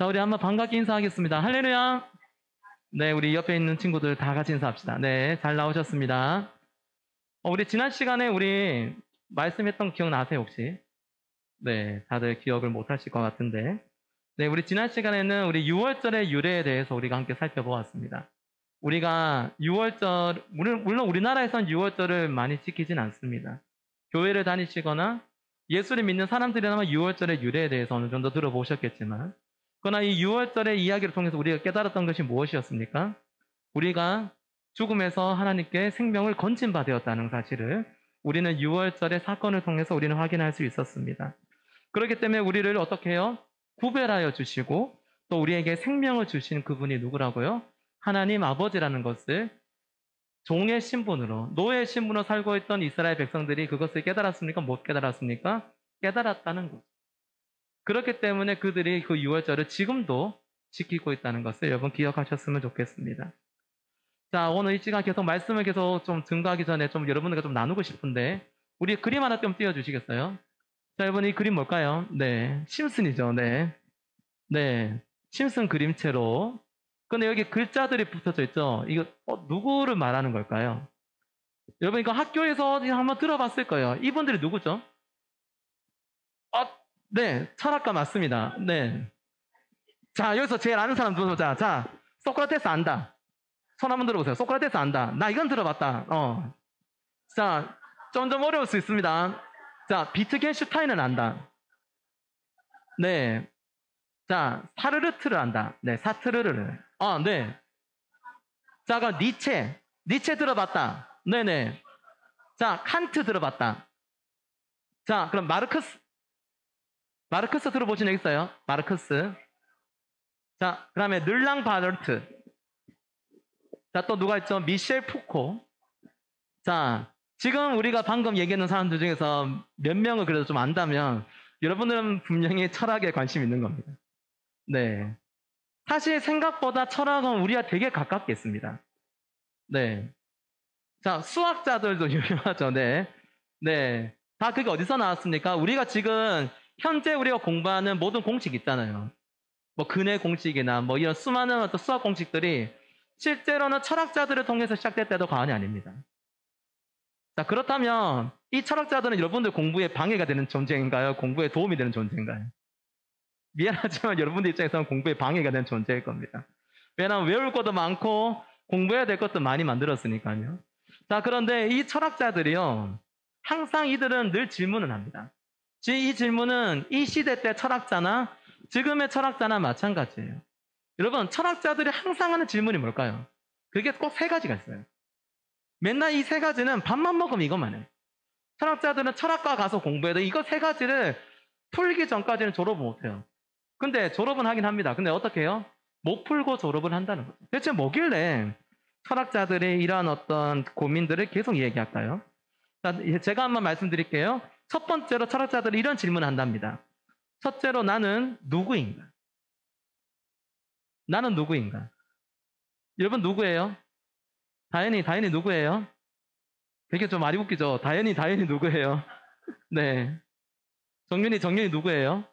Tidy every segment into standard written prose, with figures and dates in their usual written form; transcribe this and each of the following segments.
자, 우리 한번 반갑게 인사하겠습니다. 할렐루야! 네, 우리 옆에 있는 친구들 다 같이 인사합시다. 네, 잘 나오셨습니다. 우리 지난 시간에 우리 말씀했던 거 기억나세요, 혹시? 네, 다들 기억을 못 하실 것 같은데. 네, 우리 지난 시간에는 우리 6월절의 유래에 대해서 우리가 함께 살펴보았습니다. 우리가 6월절, 물론 우리나라에선 6월절을 많이 지키진 않습니다. 교회를 다니시거나 예수를 믿는 사람들이라면 6월절의 유래에 대해서 어느 정도 들어보셨겠지만, 그러나 이 6월절의 이야기를 통해서 우리가 깨달았던 것이 무엇이었습니까? 우리가 죽음에서 하나님께 생명을 건진받았다는 사실을 우리는 6월절의 사건을 통해서 우리는 확인할 수 있었습니다. 그렇기 때문에 우리를 어떻게 해요? 구별하여 주시고 또 우리에게 생명을 주신 그분이 누구라고요? 하나님 아버지라는 것을 종의 신분으로, 노예의 신분으로 살고 있던 이스라엘 백성들이 그것을 깨달았습니까? 못 깨달았습니까? 깨달았다는 것. 그렇기 때문에 그들이 그 6월절을 지금도 지키고 있다는 것을 여러분 기억하셨으면 좋겠습니다. 자, 오늘 이 시간 계속 말씀을 계속 좀 증거하기 전에 좀 여러분들과 좀 나누고 싶은데, 우리 그림 하나 좀 띄워주시겠어요? 자, 여러분 이 그림 뭘까요? 네, 심슨이죠. 네. 네, 심슨 그림체로. 근데 여기 글자들이 붙어져 있죠? 이거, 누구를 말하는 걸까요? 여러분 이거 학교에서 한번 들어봤을 거예요. 이분들이 누구죠? 네, 철학가 맞습니다. 네. 자, 여기서 제일 아는 사람 누구죠? 자, 소크라테스 안다. 손 한번 들어보세요. 소크라테스 안다. 나 이건 들어봤다. 자, 좀 어려울 수 있습니다. 자, 비트겐슈타인은 안다. 네. 자, 사르르트를 안다. 네, 사트르르를. 네. 자, 그럼 니체. 니체 들어봤다. 네네. 자, 칸트 들어봤다. 자, 그럼 마르크스. 마르크스 들어보신 적 있어요? 마르크스. 자, 그 다음에 르랑 바르트. 자, 또 누가 있죠? 미셸 푸코. 자, 지금 우리가 방금 얘기했는 사람들 중에서 몇 명을 그래도 좀 안다면 여러분들은 분명히 철학에 관심 있는 겁니다. 네. 사실 생각보다 철학은 우리가 되게 가깝게 있습니다. 네. 자, 수학자들도 유명하죠. 네. 네. 다 그게 어디서 나왔습니까? 우리가 지금 현재 우리가 공부하는 모든 공식 있잖아요. 뭐 근해 공식이나 뭐 이런 수많은 어떤 수학 공식들이 실제로는 철학자들을 통해서 시작됐다도 과언이 아닙니다. 자, 그렇다면 이 철학자들은 여러분들 공부에 방해가 되는 존재인가요? 공부에 도움이 되는 존재인가요? 미안하지만 여러분들 입장에서는 공부에 방해가 되는 존재일 겁니다. 왜냐하면 외울 것도 많고 공부해야 될 것도 많이 만들었으니까요. 자, 그런데 이 철학자들이요, 항상 이들은 늘 질문을 합니다. 이 질문은 이 시대 때 철학자나 지금의 철학자나 마찬가지예요. 여러분, 철학자들이 항상 하는 질문이 뭘까요? 그게 꼭 세 가지가 있어요. 맨날 이 세 가지는 밥만 먹으면 이것만 해요. 철학자들은 철학과 가서 공부해도 이거 세 가지를 풀기 전까지는 졸업을 못해요. 근데 졸업은 하긴 합니다. 근데 어떻게 해요? 못 풀고 졸업을 한다는 거죠. 대체 뭐길래 철학자들의 이러한 어떤 고민들을 계속 얘기할까요? 자, 제가 한번 말씀드릴게요. 첫 번째로 철학자들이 이런 질문을 한답니다. 첫째로 나는 누구인가? 나는 누구인가? 여러분 누구예요? 다현이 누구예요? 되게 좀 많이 웃기죠? 다현이 누구예요? 네. 정윤이 누구예요?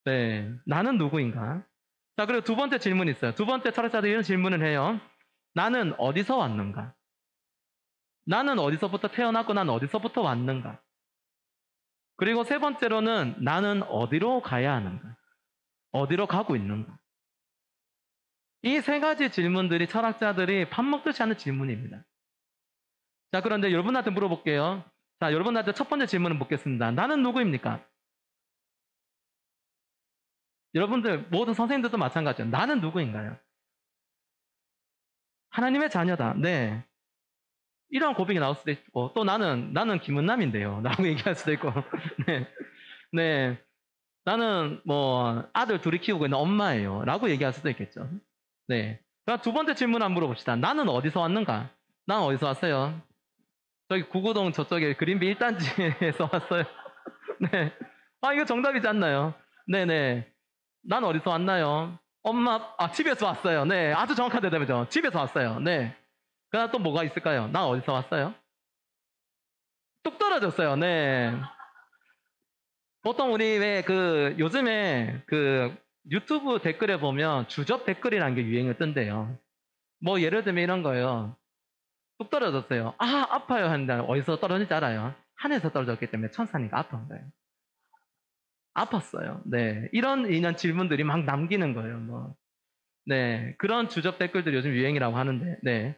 네. 나는 누구인가? 자, 그리고 두 번째 질문이 있어요. 두 번째 철학자들이 이런 질문을 해요. 나는 어디서 왔는가? 나는 어디서부터 태어났고 난 어디서부터 왔는가? 그리고 세 번째로는 나는 어디로 가야 하는가? 어디로 가고 있는가? 이 세 가지 질문들이 철학자들이 밥 먹듯이 하는 질문입니다. 자, 그런데 여러분한테 물어볼게요. 자, 여러분한테 첫 번째 질문을 묻겠습니다. 나는 누구입니까? 여러분들 모든 선생님들도 마찬가지예요. 나는 누구인가요? 하나님의 자녀다. 네. 이런 고백이 나올 수도 있고, 또 나는 김은남인데요. 라고 얘기할 수도 있고, 네. 네. 나는 뭐 아들 둘이 키우고 있는 엄마예요. 라고 얘기할 수도 있겠죠. 네. 그럼 두 번째 질문 한번 물어봅시다. 나는 어디서 왔는가? 난 어디서 왔어요? 저기 구구동 저쪽에 그린비 1단지에서 왔어요. 네. 이거 정답이지 않나요? 네네. 난 어디서 왔나요? 집에서 왔어요. 네. 아주 정확한 대답이죠. 집에서 왔어요. 네. 그다음 또 뭐가 있을까요? 난 어디서 왔어요? 뚝 떨어졌어요. 네. 보통 우리 왜 요즘에 유튜브 댓글에 보면 주접 댓글이라는 게 유행을 뜬대요. 뭐 예를 들면 이런 거예요. 뚝 떨어졌어요. 아, 아파요 하는데 어디서 떨어진지 알아요? 하늘에서 떨어졌기 때문에 천사니까 아픈 거예요. 아팠어요. 네. 이런 질문들이 막 남기는 거예요. 뭐. 네. 그런 주접 댓글들이 요즘 유행이라고 하는데, 네.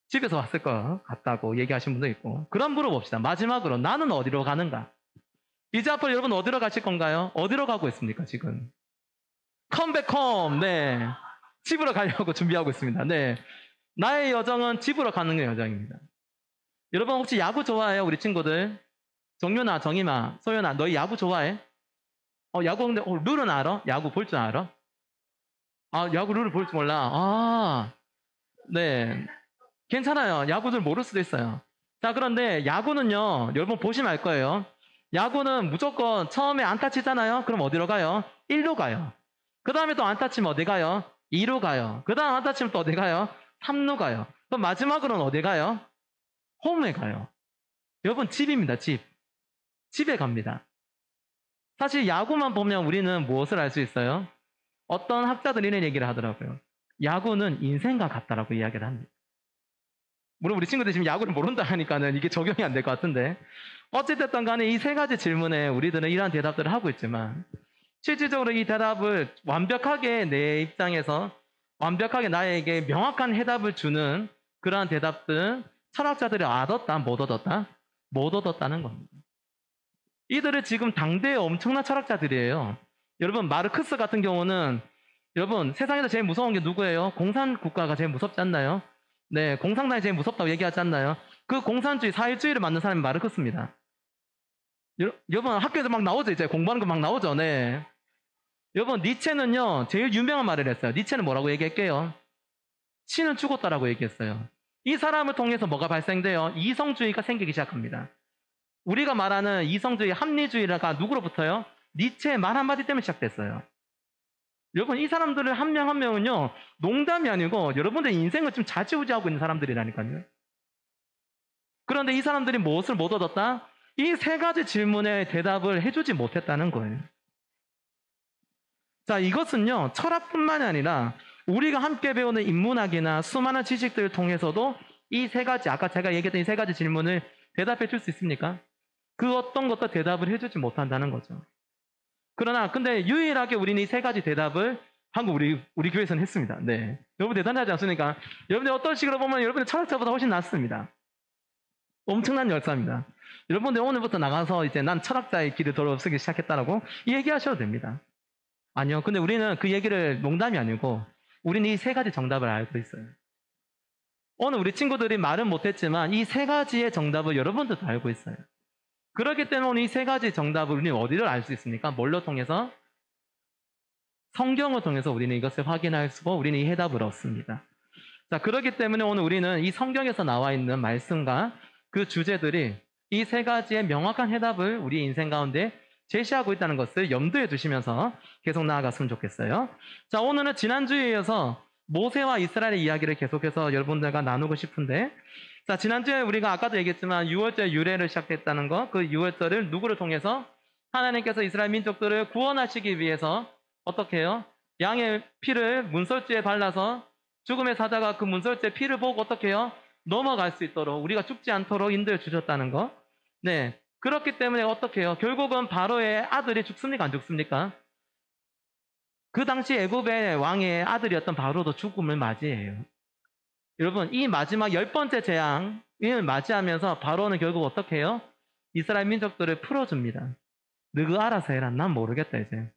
집에서 왔을 것 같다고 얘기하신 분도 있고. 그럼 물어봅시다. 마지막으로 나는 어디로 가는가? 이제 앞으로 여러분 어디로 가실 건가요? 어디로 가고 있습니까, 지금? 컴백홈, 네. 집으로 가려고 준비하고 있습니다. 네. 나의 여정은 집으로 가는 게 여정입니다. 여러분 혹시 야구 좋아해요? 우리 친구들? 정윤아, 정임아, 소연아, 너희 야구 좋아해? 야구 근데 룰은 알아? 야구 볼 줄 알아? 아, 야구 룰을 볼 줄 몰라. 아, 네. 괜찮아요. 야구들 모를 수도 있어요. 자, 그런데 야구는요, 여러분 보시면 알 거예요. 야구는 무조건 처음에 안타 치잖아요? 그럼 어디로 가요? 1루 가요. 그 다음에 또 안타 치면 어디 가요? 2루 가요. 그 다음 안타 치면 또 어디 가요? 3루 가요. 그럼 마지막으로는 어디 가요? 홈에 가요. 여러분, 집입니다, 집. 집에 갑니다. 사실 야구만 보면 우리는 무엇을 알 수 있어요? 어떤 학자들이 이런 얘기를 하더라고요. 야구는 인생과 같다라고 이야기를 합니다. 물론 우리 친구들이 지금 야구를 모른다 하니까는 이게 적용이 안 될 것 같은데 어찌됐든 간에 이 세 가지 질문에 우리들은 이러한 대답들을 하고 있지만 실질적으로 이 대답을 완벽하게 내 입장에서 완벽하게 나에게 명확한 해답을 주는 그러한 대답들은 철학자들이 얻었다, 못 얻었다? 못 얻었다는 겁니다. 이들은 지금 당대의 엄청난 철학자들이에요. 여러분 마르크스 같은 경우는 여러분 세상에서 제일 무서운 게 누구예요? 공산국가가 제일 무섭지 않나요? 네, 공산당이 제일 무섭다고 얘기하지 않나요? 그 공산주의, 사회주의를 만든 사람이 마르크스입니다. 여러분 학교에서 막 나오죠. 이제 공부하는 거 막 나오죠. 네. 여러분 니체는요 제일 유명한 말을 했어요. 니체는 뭐라고 얘기할게요? 신은 죽었다라고 얘기했어요. 이 사람을 통해서 뭐가 발생돼요? 이성주의가 생기기 시작합니다. 우리가 말하는 이성주의, 합리주의가 누구로부터요? 니체의 말 한마디 때문에 시작됐어요. 여러분 이 사람들을 한 명 한 명은요 농담이 아니고 여러분들의 인생을 좀 좌지우지하고 있는 사람들이라니까요. 그런데 이 사람들이 무엇을 못 얻었다? 이 세 가지 질문에 대답을 해주지 못했다는 거예요. 자, 이것은요 철학뿐만이 아니라 우리가 함께 배우는 인문학이나 수많은 지식들을 통해서도 이 세 가지, 아까 제가 얘기했던 이 세 가지 질문을 대답해 줄 수 있습니까? 그 어떤 것도 대답을 해주지 못한다는 거죠. 그러나 근데 유일하게 우리는 이 세 가지 대답을 한국 우리 교회에서는 했습니다. 네. 여러분 대단하지 않습니까? 여러분들 어떤 식으로 보면 여러분들 철학자보다 훨씬 낫습니다. 엄청난 열사입니다. 여러분들 오늘부터 나가서 이제 난 철학자의 길을 돌아서기 시작했다라고 이 얘기하셔도 됩니다. 아니요. 근데 우리는 그 얘기를 농담이 아니고 우리는 이 세 가지 정답을 알고 있어요. 오늘 우리 친구들이 말은 못했지만 이 세 가지의 정답을 여러분들도 알고 있어요. 그렇기 때문에 이 세 가지 정답을 우리는 어디를 알 수 있습니까? 뭘로 통해서? 성경을 통해서 우리는 이것을 확인할 수고 우리는 이 해답을 얻습니다. 자, 그렇기 때문에 오늘 우리는 이 성경에서 나와 있는 말씀과 그 주제들이 이 세 가지의 명확한 해답을 우리 인생 가운데 제시하고 있다는 것을 염두에 두시면서 계속 나아갔으면 좋겠어요. 자, 오늘은 지난주에 이어서 모세와 이스라엘의 이야기를 계속해서 여러분들과 나누고 싶은데, 자, 지난주에 우리가 아까도 얘기했지만 6월절 유래를 시작했다는 거, 그 6월절을 누구를 통해서 하나님께서 이스라엘 민족들을 구원하시기 위해서 어떻게 해요? 양의 피를 문설주에 발라서 죽음의 사자가 그 문설주의 피를 보고 어떻게 해요? 넘어갈 수 있도록 우리가 죽지 않도록 인도해 주셨다는 거. 네. 그렇기 때문에 어떻게 해요? 결국은 바로의 아들이 죽습니까? 안 죽습니까? 그 당시 애굽의 왕의 아들이었던 바로도 죽음을 맞이해요. 여러분 이 마지막 10번째 재앙을 맞이하면서 바로는 결국 어떻게 해요? 이스라엘 민족들을 풀어줍니다. 너그 알아서 해라. 난 모르겠다 이제.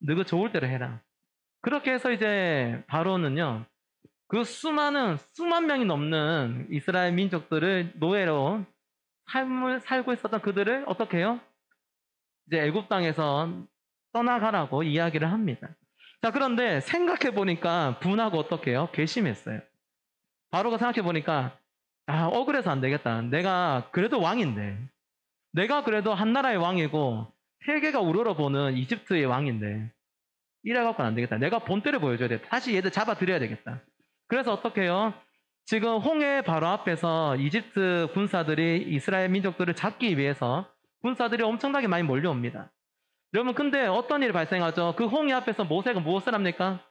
너그 좋을 대로 해라. 그렇게 해서 이제 바로는요. 그 수만 명이 넘는 이스라엘 민족들을 노예로 삶을 살고 있었던 그들을 어떻게 해요? 이제 애굽 땅에서 떠나가라고 이야기를 합니다. 자, 그런데 생각해 보니까 분하고 어떻게 해요? 괘씸했어요. 바로가 생각해 보니까 억울해서 안 되겠다. 내가 그래도 왕인데, 내가 그래도 한 나라의 왕이고 세계가 우러러보는 이집트의 왕인데 이래갖고는 안 되겠다. 내가 본때를 보여줘야 돼. 다시 얘들 잡아들여야 되겠다. 그래서 어떻게 해요? 지금 홍해 바로 앞에서 이집트 군사들이 이스라엘 민족들을 잡기 위해서 군사들이 엄청나게 많이 몰려옵니다. 여러분, 근데 어떤 일이 발생하죠? 그 홍해 앞에서 모세가 무엇을 합니까?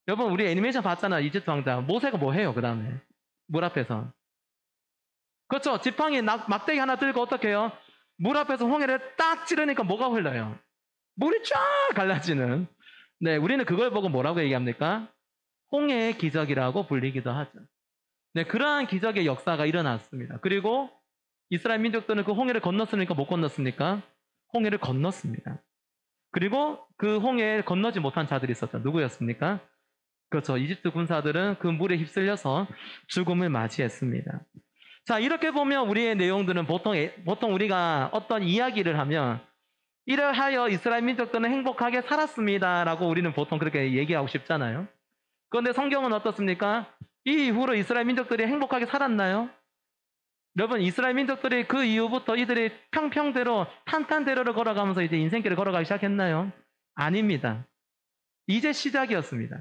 여러분, 우리 애니메이션 봤잖아. 이집트 왕자. 모세가 뭐 해요, 그 다음에? 물 앞에서. 그렇죠. 지팡이 막대기 하나 들고 어떻게 해요? 물 앞에서 홍해를 딱 찌르니까 뭐가 흘러요? 물이 쫙 갈라지는. 네, 우리는 그걸 보고 뭐라고 얘기합니까? 홍해의 기적이라고 불리기도 하죠. 네, 그러한 기적의 역사가 일어났습니다. 그리고 이스라엘 민족들은 그 홍해를 건넜습니까? 못 건넜습니까? 홍해를 건넜습니다. 그리고 그 홍해를 건너지 못한 자들이 있었죠. 누구였습니까? 그렇죠. 이집트 군사들은 그 물에 휩쓸려서 죽음을 맞이했습니다. 자, 이렇게 보면 우리의 내용들은 보통 우리가 어떤 이야기를 하면 이러하여 이스라엘 민족들은 행복하게 살았습니다라고 우리는 보통 그렇게 얘기하고 싶잖아요. 그런데 성경은 어떻습니까? 이 이후로 이스라엘 민족들이 행복하게 살았나요? 여러분, 이스라엘 민족들이 그 이후부터 이들이 평평대로 탄탄대로를 걸어가면서 이제 인생길을 걸어가기 시작했나요? 아닙니다. 이제 시작이었습니다.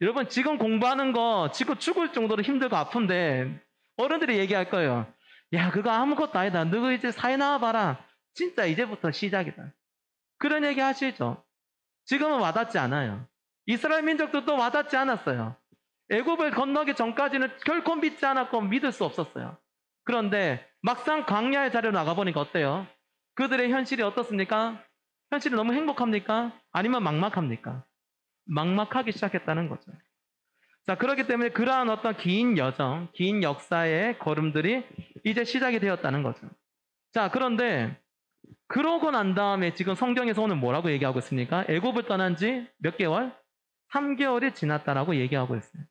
여러분, 지금 공부하는 거 지금 죽을 정도로 힘들고 아픈데 어른들이 얘기할 거예요. 야, 그거 아무것도 아니다. 너 이제 사회 나와봐라. 진짜 이제부터 시작이다. 그런 얘기 하시죠. 지금은 와닿지 않아요. 이스라엘 민족들도 와닿지 않았어요. 애굽을 건너기 전까지는 결코 믿지 않았고 믿을 수 없었어요. 그런데 막상 광야의 자리로 나가보니까 어때요? 그들의 현실이 어떻습니까? 현실이 너무 행복합니까? 아니면 막막합니까? 막막하기 시작했다는 거죠. 자, 그렇기 때문에 그러한 어떤 긴 여정, 긴 역사의 걸음들이 이제 시작이 되었다는 거죠. 자, 그런데 그러고 난 다음에 지금 성경에서 오늘 뭐라고 얘기하고 있습니까? 애굽을 떠난 지 몇 개월? 3개월이 지났다라고 얘기하고 있어요.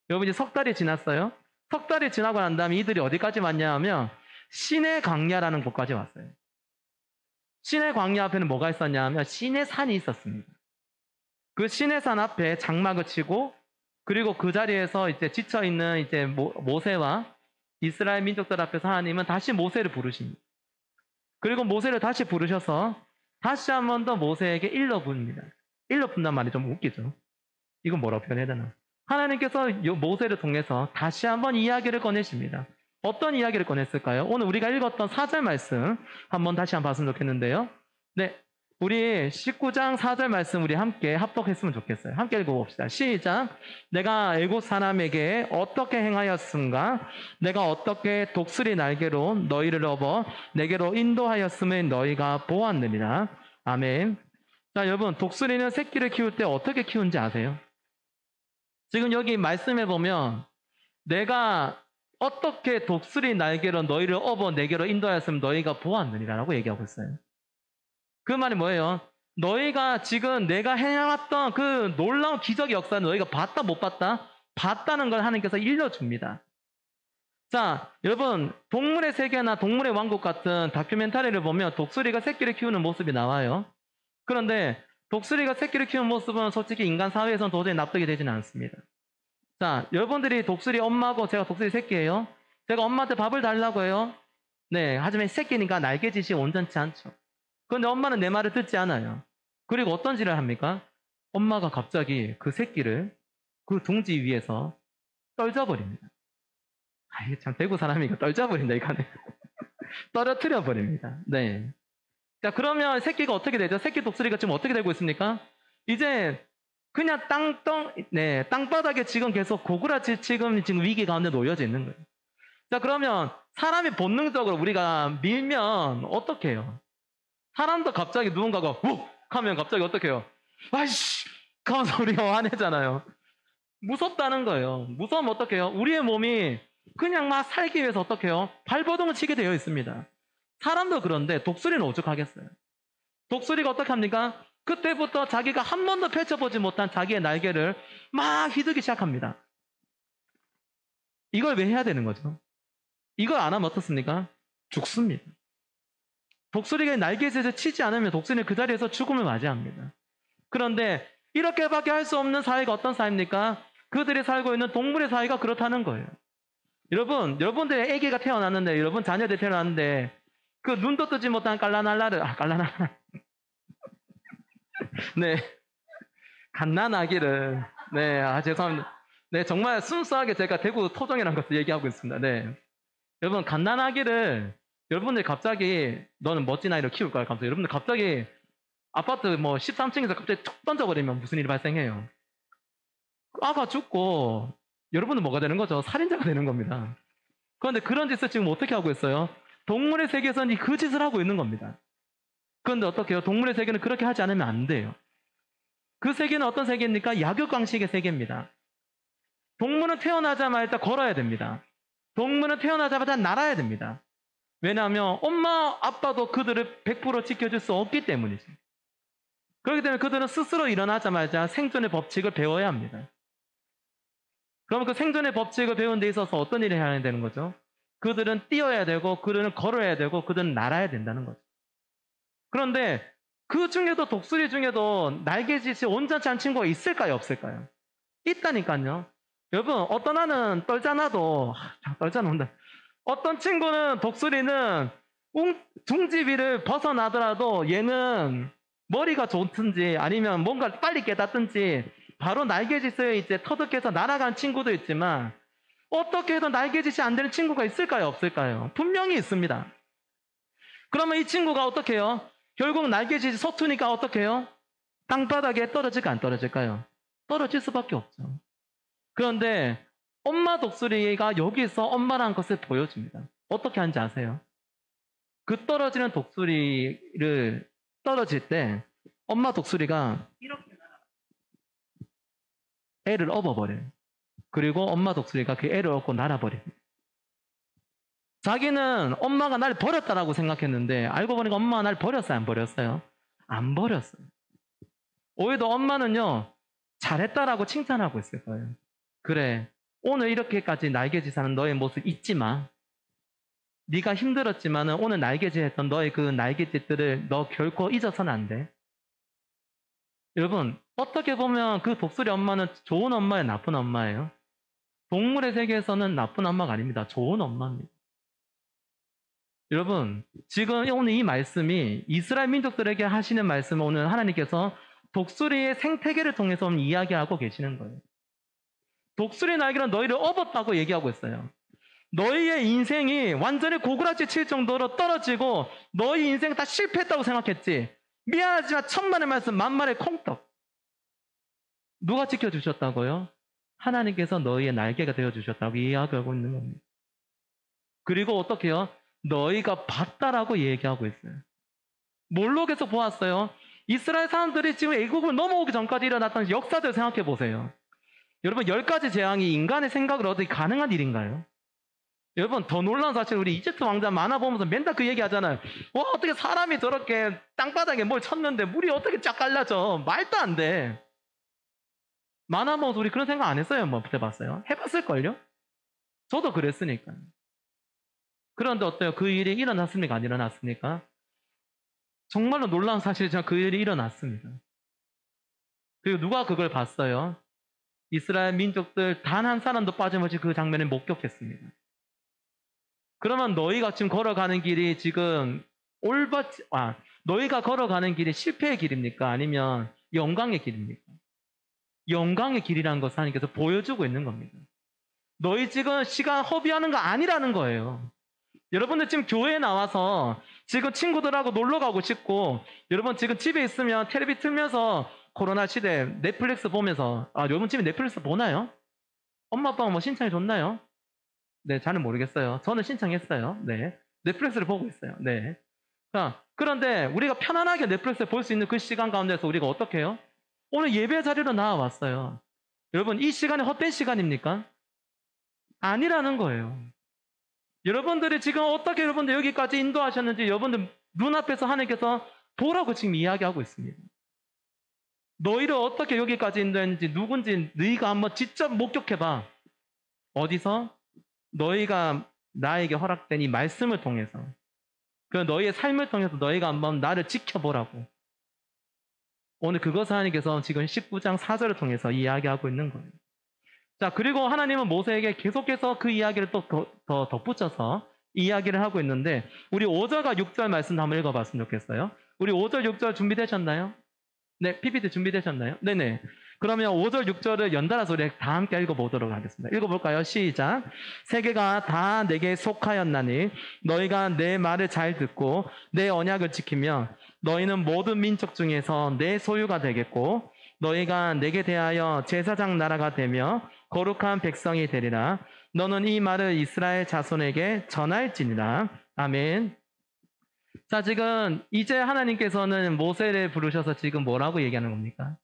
여러분, 이제 석 달이 지났어요. 석 달이 지나고 난 다음에 이들이 어디까지 왔냐 하면 시내 광야라는 곳까지 왔어요. 시내 광야 앞에는 뭐가 있었냐 하면 시내 산이 있었습니다. 그 시내 산 앞에 장막을 치고 그리고 그 자리에서 이제 지쳐있는 이제 모세와 이스라엘 민족들 앞에서 하나님은 다시 모세를 부르십니다. 그리고 모세를 다시 부르셔서 다시 한 번 더 모세에게 일러 붓니다. 일러 푼단 말이 좀 웃기죠. 이건 뭐라고 표현해야 되나? 하나님께서 모세를 통해서 다시 한번 이야기를 꺼내십니다. 어떤 이야기를 꺼냈을까요? 오늘 우리가 읽었던 4절 말씀 한번 다시 한번 봤으면 좋겠는데요. 네, 우리 19장 4절 말씀 우리 함께 합독했으면 좋겠어요. 함께 읽어봅시다. 시작. 내가 애굽 사람에게 어떻게 행하였음가? 내가 어떻게 독수리 날개로 너희를 업어 내게로 인도하였음을 너희가 보았느니라. 아멘. 자, 여러분, 독수리는 새끼를 키울 때 어떻게 키우는지 아세요? 지금 여기 말씀해 보면 내가 어떻게 독수리 날개로 너희를 업어 내게로 인도하였으면 너희가 보았느니라라고 얘기하고 있어요. 그 말이 뭐예요? 너희가 지금 내가 행했던 그 놀라운 기적의 역사를 너희가 봤다 못 봤다? 봤다는 걸 하나님께서 일러줍니다. 자, 여러분, 동물의 세계나 동물의 왕국 같은 다큐멘터리를 보면 독수리가 새끼를 키우는 모습이 나와요. 그런데 독수리가 새끼를 키우는 모습은 솔직히 인간 사회에서는 도저히 납득이 되지는 않습니다. 자, 여러분들이 독수리 엄마고 제가 독수리 새끼예요. 제가 엄마한테 밥을 달라고 해요. 네, 하지만 새끼니까 날개짓이 온전치 않죠. 그런데 엄마는 내 말을 듣지 않아요. 그리고 어떤 짓을 합니까? 엄마가 갑자기 그 새끼를 그 둥지 위에서 떨져버립니다. 아이, 참, 대구 사람이니까 떨져버린다, 이거는. 떨어뜨려 버립니다. 네. 자, 그러면 새끼가 어떻게 되죠? 새끼 독수리가 지금 어떻게 되고 있습니까? 이제 그냥 땅바닥에 지금 계속 고구라지 지금 위기 가운데 놓여져 있는 거예요. 자, 그러면 사람이 본능적으로 우리가 밀면 어떻게 해요? 사람도 갑자기 누군가가 욱 하면 갑자기 어떻게 해요? 아이씨! 하면서 우리가 화내잖아요. 무섭다는 거예요. 무서우면 어떻게 해요? 우리의 몸이 그냥 막 살기 위해서 어떻게 해요? 발버둥을 치게 되어 있습니다. 사람도 그런데 독수리는 오죽하겠어요. 독수리가 어떻게 합니까? 그때부터 자기가 한 번도 펼쳐보지 못한 자기의 날개를 막 휘두르기 시작합니다. 이걸 왜 해야 되는 거죠? 이걸 안 하면 어떻습니까? 죽습니다. 독수리가 날개짓을 치지 않으면 독수리는 그 자리에서 죽음을 맞이합니다. 그런데 이렇게밖에 할 수 없는 사회가 어떤 사회입니까? 그들이 살고 있는 동물의 사회가 그렇다는 거예요. 여러분들의 아기가 태어났는데, 여러분 자녀들이 태어났는데 그 눈도 뜨지 못한 깔라날라를 네, 갓난아기를 죄송합니다. 네, 정말 순수하게 제가 대구 토종이라는 것을 얘기하고 있습니다. 네, 여러분 갓난아기를 여러분들 갑자기 너는 멋진 아이를 키울 거야. 감사. 여러분들 갑자기 아파트 뭐 13층에서 갑자기 툭 던져버리면 무슨 일이 발생해요? 아가 죽고 여러분은 뭐가 되는 거죠? 살인자가 되는 겁니다. 그런데 그런 짓을 지금 어떻게 하고 있어요? 동물의 세계에서는 그 짓을 하고 있는 겁니다. 그런데 어떻게 해요? 동물의 세계는 그렇게 하지 않으면 안 돼요. 그 세계는 어떤 세계입니까? 약육강식의 세계입니다. 동물은 태어나자마자 걸어야 됩니다. 동물은 태어나자마자 날아야 됩니다. 왜냐하면 엄마, 아빠도 그들을 100% 지켜줄 수 없기 때문이죠. 그렇기 때문에 그들은 스스로 일어나자마자 생존의 법칙을 배워야 합니다. 그러면 그 생존의 법칙을 배우는 데 있어서 어떤 일을 해야 되는 거죠? 그들은 뛰어야 되고, 그들은 걸어야 되고, 그들은 날아야 된다는 거죠. 그런데 그 중에도 독수리 중에도 날개짓이 온전치 않은 친구가 있을까요? 없을까요? 있다니까요. 여러분, 어떤 하는 떨잖아도 떨잖아. 어떤 친구는 독수리는 둥지 위를 벗어나더라도 얘는 머리가 좋든지 아니면 뭔가 빨리 깨닫든지 바로 날개짓을 이제 터득해서 날아가는 친구도 있지만 어떻게 해도 날개짓이 안 되는 친구가 있을까요? 없을까요? 분명히 있습니다. 그러면 이 친구가 어떻게 해요? 결국 날개짓이 서투니까 어떻게 해요? 땅바닥에 떨어질까 안 떨어질까요? 떨어질 수밖에 없죠. 그런데 엄마 독수리가 여기서 엄마라는 것을 보여줍니다. 어떻게 하는지 아세요? 그 떨어지는 독수리를 떨어질 때 엄마 독수리가 이렇게 애를 업어버려요. 그리고 엄마 독수리가 그 애를 업고 날아버려요. 자기는 엄마가 날 버렸다라고 생각했는데 알고 보니까 엄마가 날 버렸어요? 안 버렸어요? 안 버렸어요. 오히려 엄마는요 잘했다라고 칭찬하고 있을 거예요. 그래, 오늘 이렇게까지 날개짓하는 너의 모습 잊지 마. 네가 힘들었지만 오늘 날개짓했던 너의 그 날개짓들을 너 결코 잊어서는 안 돼. 여러분, 어떻게 보면 그 독수리 엄마는 좋은 엄마예요, 나쁜 엄마예요? 동물의 세계에서는 나쁜 엄마가 아닙니다. 좋은 엄마입니다. 여러분, 지금 오늘 이 말씀이 이스라엘 민족들에게 하시는 말씀을 오늘 하나님께서 독수리의 생태계를 통해서 이야기하고 계시는 거예요. 독수리 날개는 너희를 업었다고 얘기하고 있어요. 너희의 인생이 완전히 고구라지 칠 정도로 떨어지고 너희 인생 다 실패했다고 생각했지. 미안하지만 천만의 말씀 만만의 콩떡. 누가 지켜주셨다고요? 하나님께서 너희의 날개가 되어주셨다고 이야기하고 있는 겁니다. 그리고 어떻게 해요? 너희가 봤다라고 얘기하고 있어요. 뭘로 계속 보았어요? 이스라엘 사람들이 지금 애국을 넘어오기 전까지 일어났던 역사들 생각해 보세요. 여러분, 10가지 재앙이 인간의 생각으로 어떻게 가능한 일인가요? 여러분, 더 놀라운 사실, 우리 이집트 왕자 만화 보면서 맨날 그 얘기 하잖아요. 와, 어떻게 사람이 저렇게 땅바닥에 뭘 쳤는데 물이 어떻게 쫙 갈라져? 말도 안 돼. 만화 보면서 우리 그런 생각 안 했어요? 뭐 해봤어요? 해봤을걸요? 저도 그랬으니까요. 그런데 어때요? 그 일이 일어났습니까? 안 일어났습니까? 정말로 놀라운 사실이지만 그 일이 일어났습니다. 그리고 누가 그걸 봤어요? 이스라엘 민족들 단 한 사람도 빠짐없이 그 장면을 목격했습니다. 그러면 너희가 지금 걸어가는 길이 지금 너희가 걸어가는 길이 실패의 길입니까? 아니면 영광의 길입니까? 영광의 길이라는 것을 하나님께서 보여주고 있는 겁니다. 너희 지금 시간 허비하는 거 아니라는 거예요. 여러분들 지금 교회에 나와서 지금 친구들하고 놀러 가고 싶고, 여러분 지금 집에 있으면 텔레비 틀면서 코로나 시대 넷플릭스 보면서, 여러분 집에 넷플릭스 보나요? 엄마 아빠가 뭐 신청해 줬나요? 네, 잘은 모르겠어요. 저는 신청했어요. 네, 넷플릭스를 보고 있어요. 네. 그런데 우리가 편안하게 넷플릭스를 볼 수 있는 그 시간 가운데서 우리가 어떻게 해요? 오늘 예배 자리로 나와왔어요. 여러분, 이 시간이 헛된 시간입니까? 아니라는 거예요. 여러분들이 지금 어떻게 여러분들 여기까지 인도하셨는지 여러분들 눈앞에서 하나님께서 보라고 지금 이야기하고 있습니다. 너희를 어떻게 여기까지 인도했는지 누군지 너희가 한번 직접 목격해봐. 어디서? 너희가 나에게 허락된 이 말씀을 통해서, 그 너희의 삶을 통해서 너희가 한번 나를 지켜보라고. 오늘 그것을 하나님께서 지금 19장 4절을 통해서 이야기하고 있는 거예요. 자, 그리고 하나님은 모세에게 계속해서 그 이야기를 또 더 덧붙여서 이야기를 하고 있는데, 우리 5절과 6절 말씀 한번 읽어봤으면 좋겠어요. 우리 5절, 6절 준비되셨나요? 네, PPT 준비되셨나요? 네네. 그러면 5절, 6절을 연달아서 우리 다 함께 읽어보도록 하겠습니다. 읽어볼까요? 시작. 세계가 다 내게 속하였나니 너희가 내 말을 잘 듣고 내 언약을 지키며 너희는 모든 민족 중에서 내 소유가 되겠고 너희가 내게 대하여 제사장 나라가 되며 거룩한 백성이 되리라. 너는 이 말을 이스라엘 자손에게 전할지니라. 아멘. 자, 지금 이제 하나님께서는 모세를 부르셔서 지금 뭐라고 얘기하는 겁니까?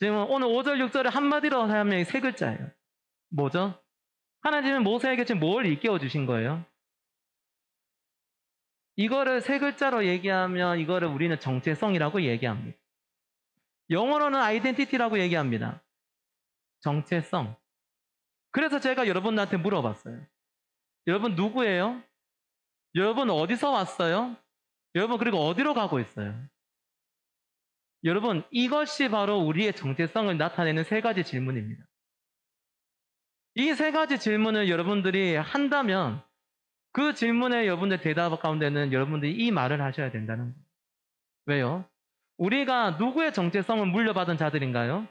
지금 오늘 5절, 6절을 한마디로 하면 세 글자예요. 뭐죠? 하나님은 모세에게 지금 뭘 일깨워 주신 거예요? 이거를 세 글자로 얘기하면 이거를 우리는 정체성이라고 얘기합니다. 영어로는 아이덴티티라고 얘기합니다. 정체성. 그래서 제가 여러분한테 물어봤어요. 여러분 누구예요? 여러분 어디서 왔어요? 여러분 그리고 어디로 가고 있어요? 여러분 이것이 바로 우리의 정체성을 나타내는 세 가지 질문입니다. 이 세 가지 질문을 여러분들이 한다면 그 질문에 여러분들 대답 가운데는 여러분들이 이 말을 하셔야 된다는 거예요. 왜요? 우리가 누구의 정체성을 물려받은 자들인가요?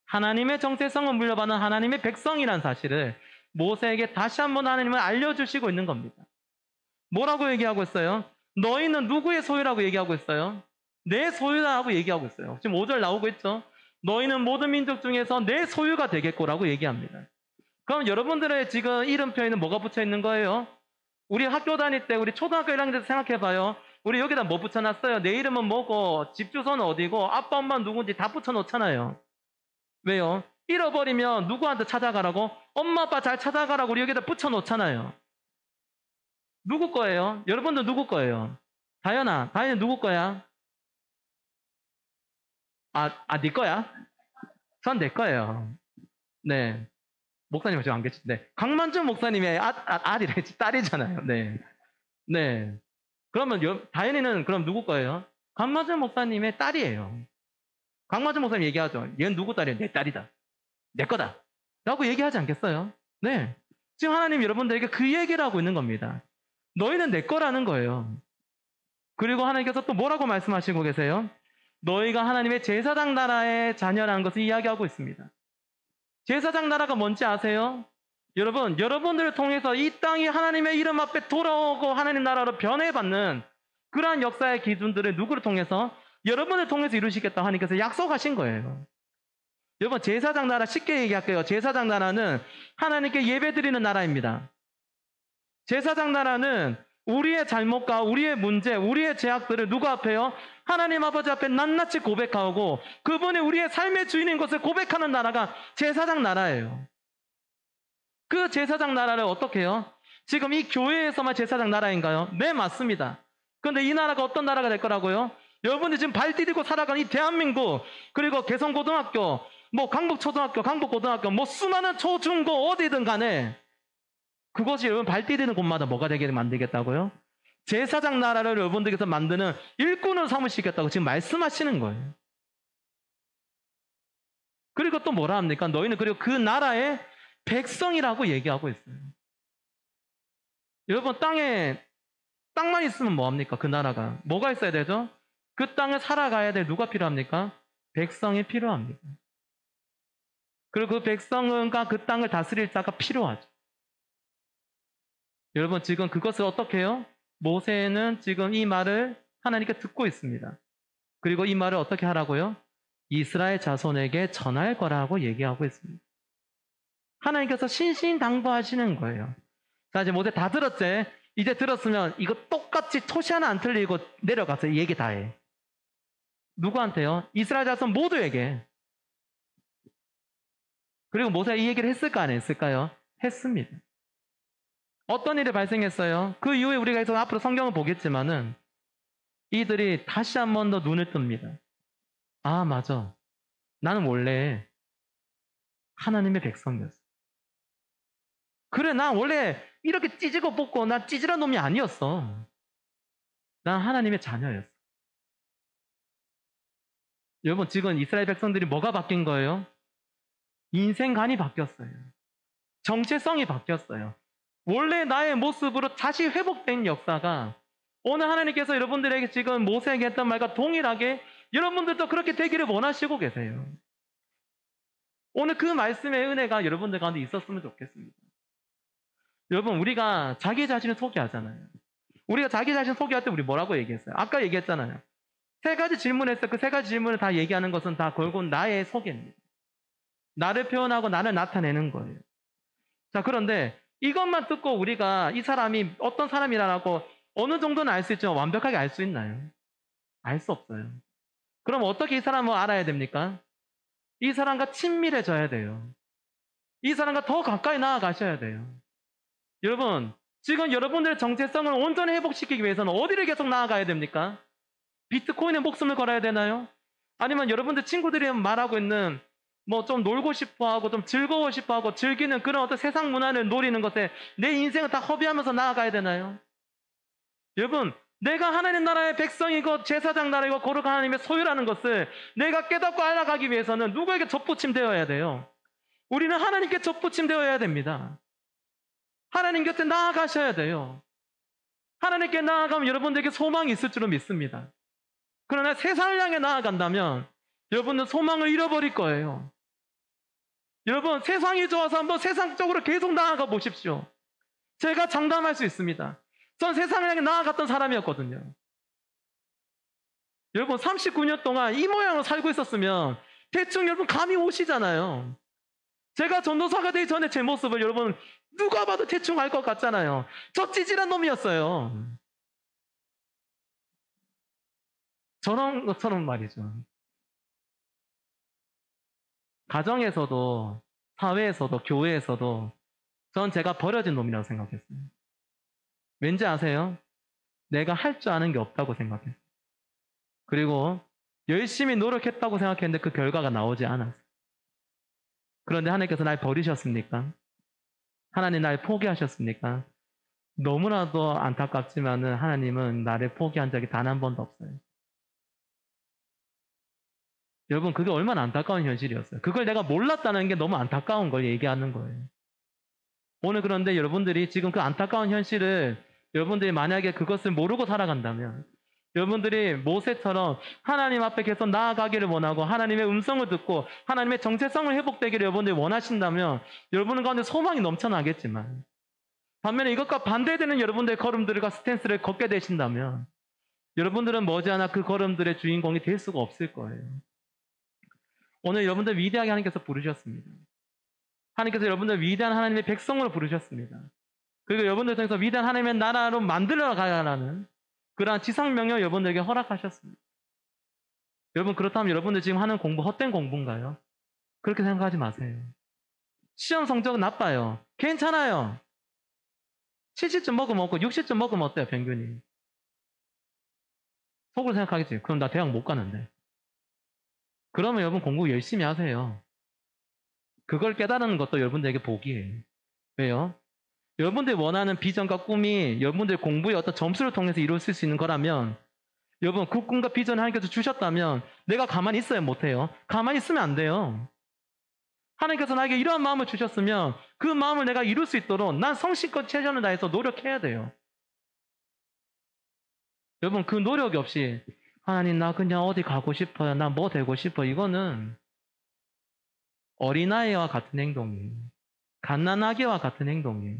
하나님의 정체성을 물려받은 하나님의 백성이라는 사실을 모세에게 다시 한번 하나님은 알려주시고 있는 겁니다. 뭐라고 얘기하고 있어요? 너희는 누구의 소유라고 얘기하고 있어요? 내 소유라고 얘기하고 있어요. 지금 5절 나오고 있죠? 너희는 모든 민족 중에서 내 소유가 되겠고라고 얘기합니다. 그럼 여러분들의 지금 이름표에는 뭐가 붙여 있는 거예요? 우리 학교 다닐 때 우리 초등학교 1학년 때 생각해봐요. 우리 여기다 뭐 붙여놨어요? 내 이름은 뭐고 집 주소는 어디고 아빠 엄마 누군지 다 붙여놓잖아요. 왜요? 잃어버리면 누구한테 찾아가라고? 엄마 아빠 잘 찾아가라고 우리 여기다 붙여놓잖아요. 누구 거예요? 여러분들 누구 거예요? 다현아 누구 거야? 네 거야? 전 내 거예요. 네. 목사님 지금 안 계신데. 강만준 목사님의 아들이 딸이잖아요. 네. 네. 그러면 다현이는 그럼 누구 거예요? 강만준 목사님의 딸이에요. 강만준 목사님 얘기하죠. 얘는 누구 딸이에요? 내 딸이다. 내 거다. 라고 얘기하지 않겠어요? 네. 지금 하나님 여러분들에게 그 얘기를 하고 있는 겁니다. 너희는 내 거라는 거예요. 그리고 하나님께서 또 뭐라고 말씀하시고 계세요? 너희가 하나님의 제사장 나라의 자녀라는 것을 이야기하고 있습니다. 제사장 나라가 뭔지 아세요? 여러분, 여러분들을 통해서 이 땅이 하나님의 이름 앞에 돌아오고 하나님 나라로 변해받는 그러한 역사의 기준들을 누구를 통해서? 여러분을 통해서 이루시겠다 하나님께서 약속하신 거예요. 여러분, 제사장 나라 쉽게 얘기할게요. 제사장 나라는 하나님께 예배드리는 나라입니다. 제사장 나라는 우리의 잘못과 우리의 문제, 우리의 죄악들을 누구 앞에요? 하나님 아버지 앞에 낱낱이 고백하고 그분이 우리의 삶의 주인인 것을 고백하는 나라가 제사장 나라예요. 그 제사장 나라를 어떻게 해요? 지금 이 교회에서만 제사장 나라인가요? 네, 맞습니다. 그런데 이 나라가 어떤 나라가 될 거라고요? 여러분이 지금 발 디디고 살아가는 이 대한민국, 그리고 개성고등학교, 강북초등학교, 강북고등학교, 수많은 초중고 어디든 간에 그것이 여러분 발 디디는 곳마다 뭐가 되게 만들겠다고요? 제사장 나라를 여러분들께서 만드는 일꾼을 삼으시겠다고 지금 말씀하시는 거예요. 그리고 또 뭐라 합니까? 너희는 그리고 그 나라의 백성이라고 얘기하고 있어요. 여러분 땅만 있으면 뭐합니까? 그 나라가. 뭐가 있어야 되죠? 그 땅을 살아가야 될 누가 필요합니까? 백성이 필요합니다. 그리고 그 백성과 그 땅을 다스릴 자가 필요하죠. 여러분 지금 그것을 어떻게 해요? 모세는 지금 이 말을 하나님께 듣고 있습니다. 그리고 이 말을 어떻게 하라고요? 이스라엘 자손에게 전할 거라고 얘기하고 있습니다. 하나님께서 신신당부하시는 거예요. 자, 이제 모세 다 들었지? 이제 들었으면 이거 똑같이 토시 하나 안 틀리고 내려가서 얘기 다 해. 누구한테요? 이스라엘 자손 모두에게. 그리고 모세가 이 얘기를 했을까 안 했을까요? 했습니다. 어떤 일이 발생했어요? 그 이후에 우리가 계속 앞으로 성경을 보겠지만은 이들이 다시 한 번 더 눈을 뜹니다. 아, 맞아. 나는 원래 하나님의 백성이었어. 그래, 난 원래 이렇게 찌지고 뽑고 난 찌질한 놈이 아니었어. 난 하나님의 자녀였어. 여러분 지금 이스라엘 백성들이 뭐가 바뀐 거예요? 인생관이 바뀌었어요. 정체성이 바뀌었어요. 원래 나의 모습으로 다시 회복된 역사가 오늘 하나님께서 여러분들에게 지금 모세에게 했던 말과 동일하게 여러분들도 그렇게 되기를 원하시고 계세요. 오늘 그 말씀의 은혜가 여러분들 가운데 있었으면 좋겠습니다. 여러분, 우리가 자기 자신을 소개하잖아요. 우리가 자기 자신 소개할 때 우리 뭐라고 얘기했어요? 아까 얘기했잖아요. 세 가지 질문했어요. 그 세 가지 질문을 다 얘기하는 것은 다 결국 나의 소개입니다. 나를 표현하고 나를 나타내는 거예요. 자, 그런데 이것만 듣고 우리가 이 사람이 어떤 사람이라고 어느 정도는 알 수 있지만 완벽하게 알 수 있나요? 알 수 없어요. 그럼 어떻게 이 사람을 알아야 됩니까? 이 사람과 친밀해져야 돼요. 이 사람과 더 가까이 나아가셔야 돼요. 여러분, 지금 여러분들의 정체성을 온전히 회복시키기 위해서는 어디를 계속 나아가야 됩니까? 비트코인에 목숨을 걸어야 되나요? 아니면 여러분들 친구들이 말하고 있는 뭐 좀 놀고 싶어 하고 좀 즐거워 싶어 하고 즐기는 그런 어떤 세상 문화를 노리는 것에 내 인생을 다 허비하면서 나아가야 되나요? 여러분, 내가 하나님 나라의 백성이고 제사장 나라이고 거룩한 하나님의 소유라는 것을 내가 깨닫고 알아가기 위해서는 누구에게 접붙임되어야 돼요? 우리는 하나님께 접붙임되어야 됩니다. 하나님 곁에 나아가셔야 돼요. 하나님께 나아가면 여러분들에게 소망이 있을 줄은 믿습니다. 그러나 세상을 향해 나아간다면 여러분은 소망을 잃어버릴 거예요. 여러분, 세상이 좋아서 한번 세상 쪽으로 계속 나아가 보십시오. 제가 장담할 수 있습니다. 전 세상을 향해 나아갔던 사람이었거든요. 여러분, 39년 동안 이 모양으로 살고 있었으면 대충 여러분 감이 오시잖아요. 제가 전도사가 되기 전에 제 모습을 여러분 누가 봐도 대충 알 것 같잖아요. 저 찌질한 놈이었어요. 저런 것처럼 말이죠. 가정에서도 사회에서도 교회에서도 전 제가 버려진 놈이라고 생각했어요. 왠지 아세요? 내가 할 줄 아는 게 없다고 생각했어요. 그리고 열심히 노력했다고 생각했는데 그 결과가 나오지 않았어요. 그런데 하나님께서 날 버리셨습니까? 하나님 날 포기하셨습니까? 너무나도 안타깝지만은 하나님은 나를 포기한 적이 단 한 번도 없어요. 여러분, 그게 얼마나 안타까운 현실이었어요. 그걸 내가 몰랐다는 게 너무 안타까운 걸 얘기하는 거예요. 오늘 그런데 여러분들이 지금 그 안타까운 현실을 여러분들이 만약에 그것을 모르고 살아간다면 여러분들이 모세처럼 하나님 앞에 계속 나아가기를 원하고 하나님의 음성을 듣고 하나님의 정체성을 회복되기를 여러분들이 원하신다면 여러분 가운데 소망이 넘쳐나겠지만 반면에 이것과 반대되는 여러분들의 걸음들과 스탠스를 걷게 되신다면 여러분들은 머지않아 그 걸음들의 주인공이 될 수가 없을 거예요. 오늘 여러분들 위대하게 하나님께서 부르셨습니다. 하나님께서 여러분들 위대한 하나님의 백성으로 부르셨습니다. 그리고 여러분들 통해서 위대한 하나님의 나라로 만들어 가라는 그러한 지상명령 여러분들에게 허락하셨습니다. 여러분, 그렇다면 여러분들 지금 하는 공부 헛된 공부인가요? 그렇게 생각하지 마세요. 시험 성적은 나빠요. 괜찮아요. 70점 먹으면 없고 60점 먹으면 어때요, 평균이? 속으로 생각하겠지. 그럼 나 대학 못 가는데. 그러면 여러분 공부 열심히 하세요. 그걸 깨달는 것도 여러분들에게 복이에요. 왜요? 여러분들이 원하는 비전과 꿈이 여러분들의 공부의 어떤 점수를 통해서 이루어질 수 있는 거라면 여러분 그 꿈과 비전을 하나님께서 주셨다면 내가 가만히 있어야 못해요. 가만히 있으면 안 돼요. 하나님께서 나에게 이러한 마음을 주셨으면 그 마음을 내가 이룰 수 있도록 난 성실껏 최선을 다해서 노력해야 돼요. 여러분, 그 노력이 없이 하나님 나 그냥 어디 가고 싶어요. 나 뭐 되고 싶어. 이거는 어린아이와 같은 행동이에요. 갓난아기와 같은 행동이에요.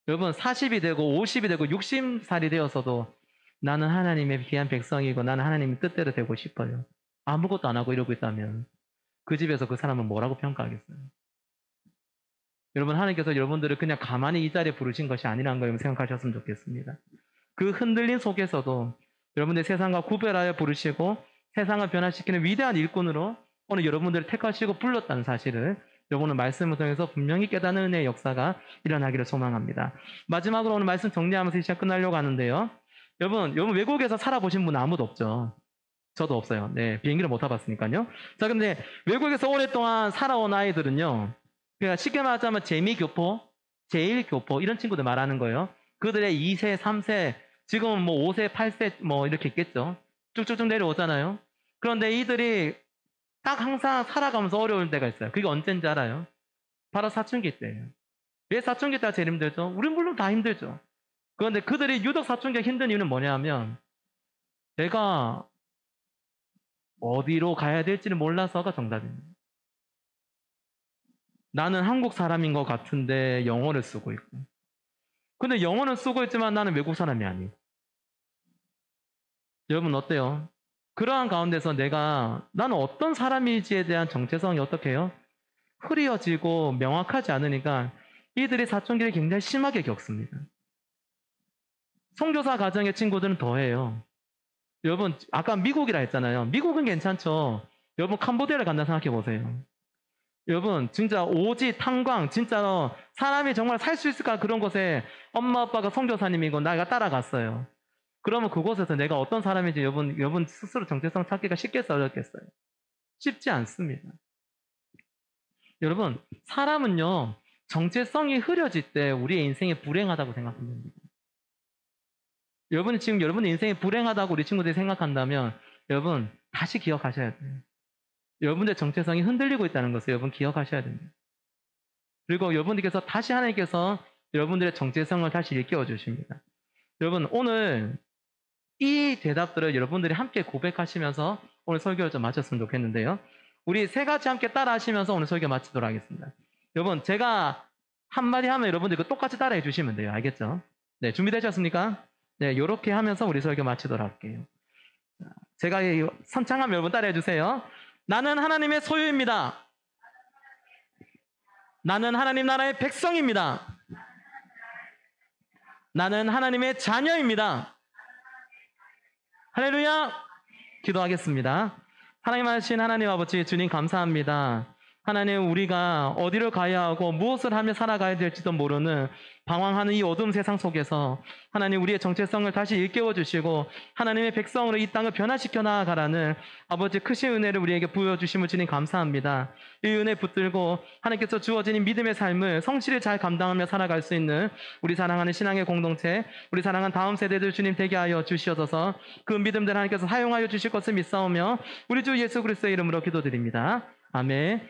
여러분 40이 되고 50이 되고 60살이 되어서도 나는 하나님의 귀한 백성이고 나는 하나님의 뜻대로 되고 싶어요. 아무것도 안 하고 이러고 있다면 그 집에서 그 사람은 뭐라고 평가하겠어요? 여러분, 하나님께서 여러분들을 그냥 가만히 이 자리에 부르신 것이 아니라는 걸 생각하셨으면 좋겠습니다. 그 흔들림 속에서도 여러분들 세상과 구별하여 부르시고 세상을 변화시키는 위대한 일꾼으로 오늘 여러분들을 택하시고 불렀다는 사실을 오늘 말씀을 통해서 분명히 깨닫는 은혜의 역사가 일어나기를 소망합니다. 마지막으로 오늘 말씀 정리하면서 시간 끝나려고 하는데요. 여러분 외국에서 살아보신 분 아무도 없죠? 저도 없어요. 네, 비행기를 못 타봤으니까요. 자, 근데 외국에서 오랫동안 살아온 아이들은요, 그러니까 쉽게 말하자면 재미교포, 제1교포 이런 친구들 말하는 거예요. 그들의 2세, 3세, 지금은 뭐 5세, 8세 뭐 이렇게 있겠죠. 쭉쭉쭉 내려오잖아요. 그런데 이들이 딱 항상 살아가면서 어려울 때가 있어요. 그게 언제인지 알아요? 바로 사춘기 때예요. 왜 사춘기 때가 제일 힘들죠? 우린 물론 다 힘들죠. 그런데 그들이 유독 사춘기가 힘든 이유는 뭐냐면 내가 어디로 가야 될지를 몰라서가 정답입니다. 나는 한국 사람인 것 같은데 영어를 쓰고 있고. 근데 영어는 쓰고 있지만 나는 외국 사람이 아니에요. 여러분 어때요? 그러한 가운데서 나는 어떤 사람인지에 대한 정체성이 어떻게 해요? 흐려지고 명확하지 않으니까 이들이 사춘기를 굉장히 심하게 겪습니다. 선교사 가정의 친구들은 더해요. 여러분 아까 미국이라 했잖아요. 미국은 괜찮죠. 여러분 캄보디아를 간다 생각해 보세요. 여러분 진짜 오지 탄광 진짜 사람이 정말 살 수 있을까 그런 곳에 엄마 아빠가 선교사님이고 내가 따라갔어요. 그러면 그곳에서 내가 어떤 사람인지 여러분 스스로 정체성 찾기가 쉽겠어요, 어렵겠어요? 쉽지 않습니다. 여러분 사람은요 정체성이 흐려질 때 우리의 인생이 불행하다고 생각합니다. 여러분이 지금 여러분의 인생이 불행하다고 우리 친구들이 생각한다면 여러분 다시 기억하셔야 돼요. 여러분의 정체성이 흔들리고 있다는 것을 여러분 기억하셔야 됩니다. 그리고 여러분들께서 다시 하나님께서 여러분들의 정체성을 다시 일깨워 주십니다. 여러분 오늘 이 대답들을 여러분들이 함께 고백하시면서 오늘 설교를 좀 마쳤으면 좋겠는데요. 우리 세 가지 함께 따라 하시면서 오늘 설교 마치도록 하겠습니다. 여러분 제가 한마디 하면 여러분들 그 똑같이 따라해 주시면 돼요. 알겠죠? 네, 준비되셨습니까? 네, 이렇게 하면서 우리 설교 마치도록 할게요. 제가 선창하면 여러분 따라해 주세요. 나는 하나님의 소유입니다. 나는 하나님 나라의 백성입니다. 나는 하나님의 자녀입니다. 할렐루야! 기도하겠습니다. 하나님 하신 하나님 아버지 주님 감사합니다. 하나님 우리가 어디를 가야 하고 무엇을 하며 살아가야 될지도 모르는 방황하는 이 어두운 세상 속에서 하나님 우리의 정체성을 다시 일깨워 주시고 하나님의 백성으로 이 땅을 변화시켜 나아가라는 아버지 크신 은혜를 우리에게 부여주심을 주님 감사합니다. 이 은혜 붙들고 하나님께서 주어진 이 믿음의 삶을 성실히 잘 감당하며 살아갈 수 있는 우리 사랑하는 신앙의 공동체, 우리 사랑하는 다음 세대들 주님 되게 하여 주시옵소서. 그 믿음들 하나님께서 사용하여 주실 것을 믿사오며 우리 주 예수 그리스도의 이름으로 기도드립니다. 아멘.